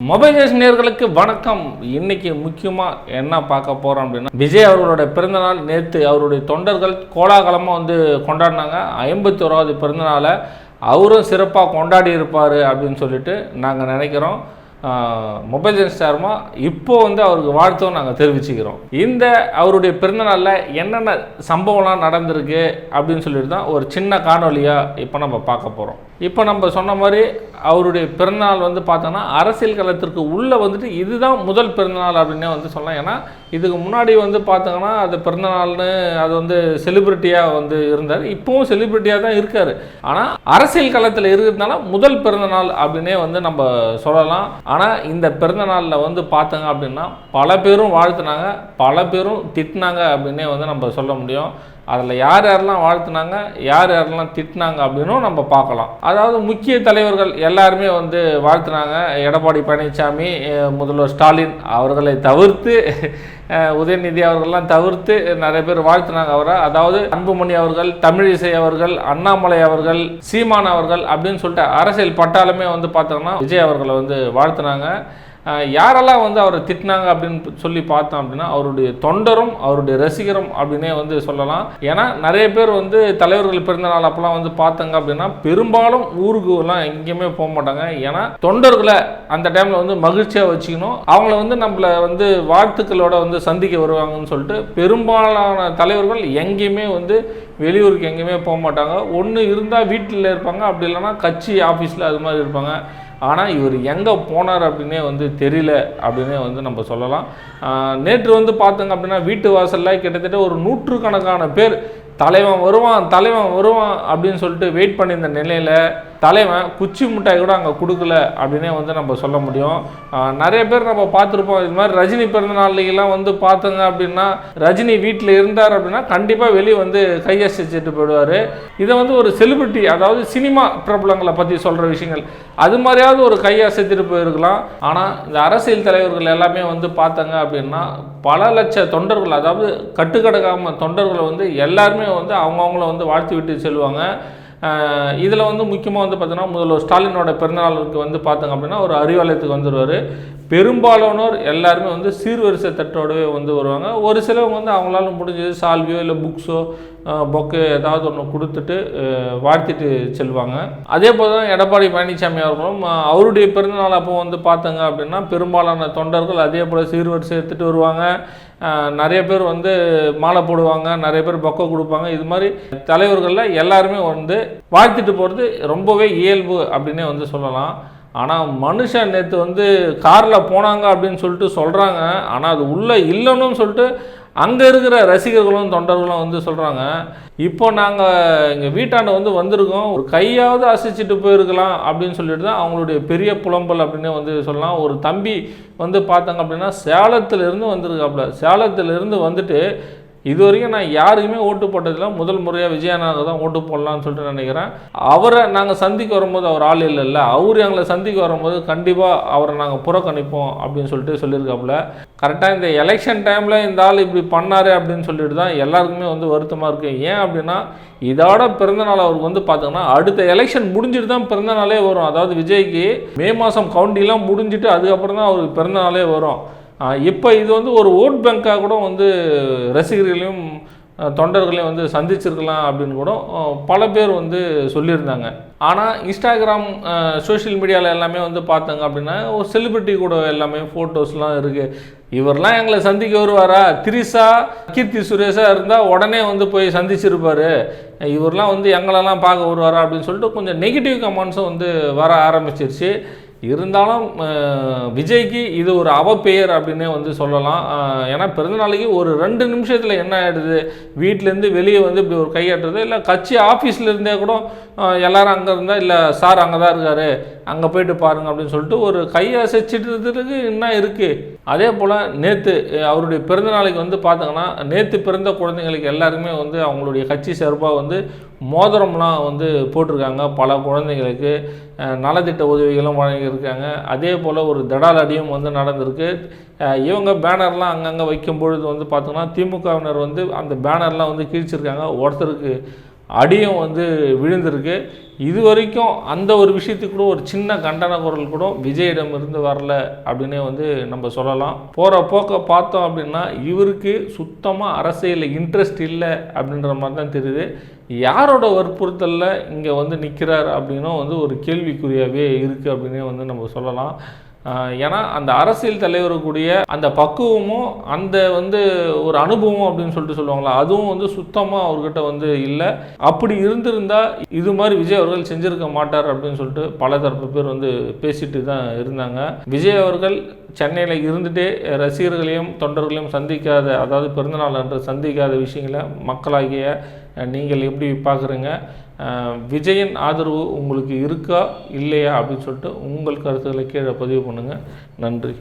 Mobile நேயர்களுக்கு வணக்கம். இன்னைக்கு முக்கியமாக என்ன பார்க்க போகிறோம் அப்படின்னா, விஜய் அவர்களோட பிறந்தநாள் நேற்று அவருடைய தொண்டர்கள் கோலாகலமாக கொண்டாடினாங்க. 51வது பிறந்தநாளை அவரும் சிறப்பாக கொண்டாடி இருப்பார் அப்படின்னு சொல்லிட்டு நாங்கள் நினைக்கிறோம். மொபைல் சார்மா இப்போ அவருக்கு வாழ்த்தும் நாங்கள் தெரிவிச்சுக்கிறோம். இந்த அவருடைய பிறந்தநாளில் என்னென்ன சம்பவம்லாம் நடந்திருக்கு அப்படின்னு சொல்லிட்டு தான் ஒரு சின்ன காணொலியாக இப்போ நம்ம பார்க்க போகிறோம். இப்போ நம்ம சொன்ன மாதிரி அவருடைய பிறந்தநாள் பார்த்தோன்னா அரசியல் களத்திற்கு உள்ளே இதுதான் முதல் பிறந்தநாள் அப்படின்னே சொல்லலாம். ஏன்னா இதுக்கு முன்னாடி பார்த்தோங்கன்னா அது பிறந்தநாள்னு அது செலிப்ரிட்டியாக இருந்தார். இப்போவும் செலிப்ரிட்டியாக தான் இருக்கார். ஆனால் அரசியல் களத்தில் இருக்கிறதுனால முதல் பிறந்தநாள் அப்படின்னே நம்ம சொல்லலாம். ஆனால் இந்த பிறந்த நாளில் பார்த்தோங்க அப்படின்னா பல பேரும் வாழ்த்துனாங்க, பல பேரும் திட்டினாங்க அப்படின்னே நம்ம சொல்ல முடியும். அதில் யார் யாரெல்லாம் வாழ்த்துனாங்க, யார் யாரெல்லாம் திட்டினாங்க அப்படின்னும் நம்ம பார்க்கலாம். அதாவது முக்கிய தலைவர்கள் எல்லாருமே வாழ்த்துனாங்க. எடப்பாடி பழனிசாமி, முதல்வர் ஸ்டாலின் அவர்களை தவிர்த்து, உதயநிதி அவர்கள்லாம் தவிர்த்து நிறைய பேர் வாழ்த்துனாங்க அவரை. அதாவது அன்புமணி அவர்கள், தமிழிசை அவர்கள், அண்ணாமலை அவர்கள், சீமான் அவர்கள் அப்படின்னு சொல்லிட்டு அரசியல் பட்டாலுமே பார்த்தோம்னா விஜய் அவர்களை வாழ்த்துனாங்க. யாரெல்லாம் அவரை திட்டினாங்க அப்படின்னு சொல்லி பார்த்தோம் அப்படின்னா அவருடைய தொண்டரும் அவருடைய ரசிகரும் அப்படின்னே சொல்லலாம். ஏன்னா நிறைய பேர் தலைவர்கள் பிறந்த நாள் அப்பெல்லாம் பார்த்தாங்க அப்படின்னா பெரும்பாலும் ஊருக்குலாம் எங்கேயுமே போக மாட்டாங்க. ஏன்னா தொண்டர்களை அந்த டைமில் மகிழ்ச்சியாக வச்சுக்கணும், அவங்கள நம்மளை வாழ்த்துக்களோட சந்திக்க வருவாங்கன்னு சொல்லிட்டு பெரும்பாலான தலைவர்கள் எங்கேயுமே வெளியூருக்கு எங்கேயுமே போக மாட்டாங்க. ஒன்று இருந்தால் வீட்டில் இருப்பாங்க, அப்படி இல்லைன்னா கட்சி ஆஃபீஸில் அது மாதிரி இருப்பாங்க. ஆனால் இவர் எங்கே போனார் அப்படின்னே தெரியல அப்படின்னே நம்ம சொல்லலாம். நேற்று பார்த்தோங்க அப்படின்னா வீட்டு வாசலில் கிட்டத்தட்ட ஒரு 100கணக்கான பேர் தலைவன் வருவான் அப்படின்னு சொல்லிட்டு வெயிட் பண்ணியிருந்த நிலையில் தலைவன் குச்சி மிட்டாய் கூட அங்கே கொடுக்கல அப்படின்னே நம்ம சொல்ல முடியும். நிறைய பேர் நம்ம பார்த்துருப்போம். இது மாதிரி ரஜினி பிறந்தநாள்லாம் பார்த்தோங்க அப்படின்னா ரஜினி வீட்டில் இருந்தார் அப்படின்னா கண்டிப்பாக வெளியே கையசிச்சுட்டு போயிடுவார். இதை ஒரு செலிபிரிட்டி, அதாவது சினிமா பிரபலங்களை பற்றி சொல்கிற விஷயங்கள் அது மாதிரியாவது ஒரு கையசைத்துட்டு போயிருக்கலாம். ஆனால் இந்த அரசியல் தலைவர்கள் எல்லாமே பார்த்தோங்க அப்படின்னா பல லட்ச தொண்டர்கள், அதாவது கட்டுக்கடக்காம தொண்டர்களை எல்லாருமே அவங்கவுங்கள வாழ்த்து விட்டு செல்வாங்க. இதில் முக்கியமாக பார்த்தோன்னா முதல்வர் ஸ்டாலினோட பிறந்தநாளுக்கு பார்த்தோங்க அப்படின்னா ஒரு அறிவாலயத்துக்கு வந்துடுவார். பெரும்பாலானோர் எல்லாருமே சீர்வரிசை தட்டோடவே வருவாங்க. ஒரு சிலவங்க அவங்களால முடிஞ்சது சால்வியோ இல்லை புக்ஸோ பொக்கே ஏதாவது ஒன்று கொடுத்துட்டு வாழ்த்திட்டு செல்வாங்க. அதே போல் தான் எடப்பாடி பழனிசாமி அவர்களும் அவருடைய பிறந்தநாள் அப்போ பார்த்தோங்க அப்படின்னா பெரும்பாலான தொண்டர்கள் அதே போல் சீர்வரிசை எடுத்துகிட்டு வருவாங்க. நிறைய பேர் மாலை போடுவாங்க, நிறைய பேர் பொக்கை கொடுப்பாங்க. இது மாதிரி தலைவர்களில் எல்லாருமே வாழ்த்திட்டு போகிறது ரொம்பவே இயல்பு அப்படின்னே சொல்லலாம். ஆனால் மனுஷன் நேற்று காரில் போனாங்க அப்படின்னு சொல்லிட்டு சொல்கிறாங்க. ஆனால் அது உள்ளே இல்லைன்னு சொல்லிட்டு அங்கே இருக்கிற ரசிகர்களும் தொண்டர்களும் சொல்கிறாங்க. இப்போ நாங்கள் எங்கள் வீட்டாண்ட வந்திருக்கோம், ஒரு கையாவது அசைச்சிட்டு போயிருக்கலாம் அப்படின்னு சொல்லிட்டு தான் அவங்களுடைய பெரிய புலம்பல் அப்படின்னு சொல்லலாம். ஒரு தம்பி பார்த்தாங்க அப்படின்னா சேலத்திலிருந்து வந்திருக்காப்புல. சேலத்திலிருந்து வந்துட்டு இது வரைக்கும் நான் யாருக்குமே ஓட்டு போட்டதில்லை, முதல் முறையாக விஜயனாக தான் ஓட்டு போடலான்னு சொல்லிட்டு நினைக்கிறேன். அவரை நாங்கள் சந்திக்க வரும்போது அவர் ஆள் இல்லைல்ல, அவர் எங்களை சந்திக்க வரும்போது கண்டிப்பாக அவரை நாங்கள் புறக்கணிப்போம் அப்படின்னு சொல்லிட்டு சொல்லியிருக்காப்புல. கரெக்டாக இந்த எலெக்ஷன் டைமில் இந்த ஆள் இப்படி பண்ணார் அப்படின்னு சொல்லிட்டு தான் எல்லாருக்குமே வருத்தமாக இருக்குது. ஏன் அப்படின்னா இதோட பிறந்தநாள் அவருக்கு பார்த்தோங்கன்னா அடுத்த எலெக்ஷன் முடிஞ்சுட்டு தான் பிறந்தநாளே வரும். அதாவது விஜய்க்கு மே மாதம் கவுண்டிலாம் முடிஞ்சுட்டு அதுக்கப்புறம் தான் அவருக்கு பிறந்தநாளே வரும். இப்போ இது ஒரு ஓட் பேங்காக கூட ரசிகர்களையும் தொண்டர்களையும் சந்திச்சிருக்கலாம் அப்படின்னு கூட பல பேர் சொல்லியிருந்தாங்க. ஆனால் இன்ஸ்டாகிராம் சோஷியல் மீடியாவில் எல்லாமே பார்த்தோங்க அப்படின்னா ஒரு செலிபிரிட்டி கூட எல்லாமே ஃபோட்டோஸ்லாம் இருக்குது. இவரெலாம் எங்களை சந்திக்க வருவாரா, திரிசா கீர்த்தி சுரேஷாக இருந்தால் உடனே போய் சந்திச்சிருப்பார், இவரெலாம் எங்களெல்லாம் பார்க்க வருவாரா அப்படின்னு சொல்லிட்டு கொஞ்சம் நெகட்டிவ் கமெண்ட்ஸும் வர ஆரம்பிச்சிருச்சு. இருந்தாலும் விஜய்க்கு இது ஒரு அவப்பெயர் அப்படின்னே சொல்லலாம். ஏன்னா பிறந்தநாளைக்கு ஒரு 2 நிமிஷத்தில் என்ன ஆகிடுது, வீட்டிலேருந்து வெளியே இப்படி ஒரு கையாட்டுறது, இல்லை கட்சி ஆஃபீஸில் இருந்தே கூட எல்லோரும் அங்கே இருந்தால் இல்லை சார் அங்கே தான் இருக்கார் அங்கே போய்ட்டு பாருங்கள் அப்படின்னு சொல்லிட்டு ஒரு கையை அசைச்சிட்டுறதுக்கு என்ன இருக்குது. அதே போல் நேற்று அவருடைய பிறந்தநாளைக்கு பார்த்தோங்கன்னா நேற்று பிறந்த குழந்தைங்களுக்கு எல்லாருக்குமே அவங்களுடைய கட்சி சார்பாக மோதிரம்லாம் போட்டிருக்காங்க. பல குழந்தைங்களுக்கு நலத்திட்ட உதவிகளும் வழங்கியிருக்காங்க. அதே போல் ஒரு தடால் அடியும் நடந்திருக்கு. இவங்க பேனர்லாம் அங்கங்கே வைக்கும் பொழுது பார்த்தோன்னா திமுகவினர் அந்த பேனர்லாம் கிழிச்சிருக்காங்க. ஒருத்தருக்கு அடியும் வந்து விழுந்திருக்கு. இது வரைக்கும் அந்த ஒரு விஷயத்துக்கு கூட ஒரு சின்ன கண்டன குரல் கூட விஜயிடம் இருந்து வரல அப்படின்னே வந்து நம்ம சொல்லலாம். போகிற போக்க பார்த்தோம் அப்படின்னா இவருக்கு சுத்தமாக அரசியலில் இன்ட்ரெஸ்ட் இல்லை அப்படின்ற மாதிரி தான் தெரியுது. யாரோட வற்புறுத்தலில் இங்கே வந்து நிற்கிறார் அப்படின்னும் வந்து ஒரு கேள்விக்குறியாகவே இருக்குது அப்படின்னே வந்து நம்ம சொல்லலாம். ஏன்னா அந்த அரசியல் தலைவருக்குரிய அந்த பக்குவமும் அந்த வந்து ஒரு அனுபவம் அப்படின்னு சொல்லுவாங்களா, அதுவும் வந்து சுத்தமாக அவர்கிட்ட வந்து இல்லை. அப்படி இருந்திருந்தால் இது மாதிரி விஜய் அவர்கள் செஞ்சுருக்க மாட்டார் அப்படின்னு சொல்லிட்டு பல தரப்பு பேர் வந்து பேசிட்டு தான் இருந்தாங்க. விஜய் அவர்கள் சென்னையில் இருந்துகிட்டே ரசிகர்களையும் தொண்டர்களையும் சந்திக்காத, அதாவது பிறந்தநாள் அன்று சந்திக்காத விஷயங்களை மக்களாகிய நீங்கள் எப்படி பார்க்குறீங்க? விஜயின் ஆதரவு உங்களுக்கு இருக்கா இல்லையா அப்படின்னு சொல்லிட்டு உங்கள் கருத்துக்களை கீழே பதிவு பண்ணுங்கள். நன்றி.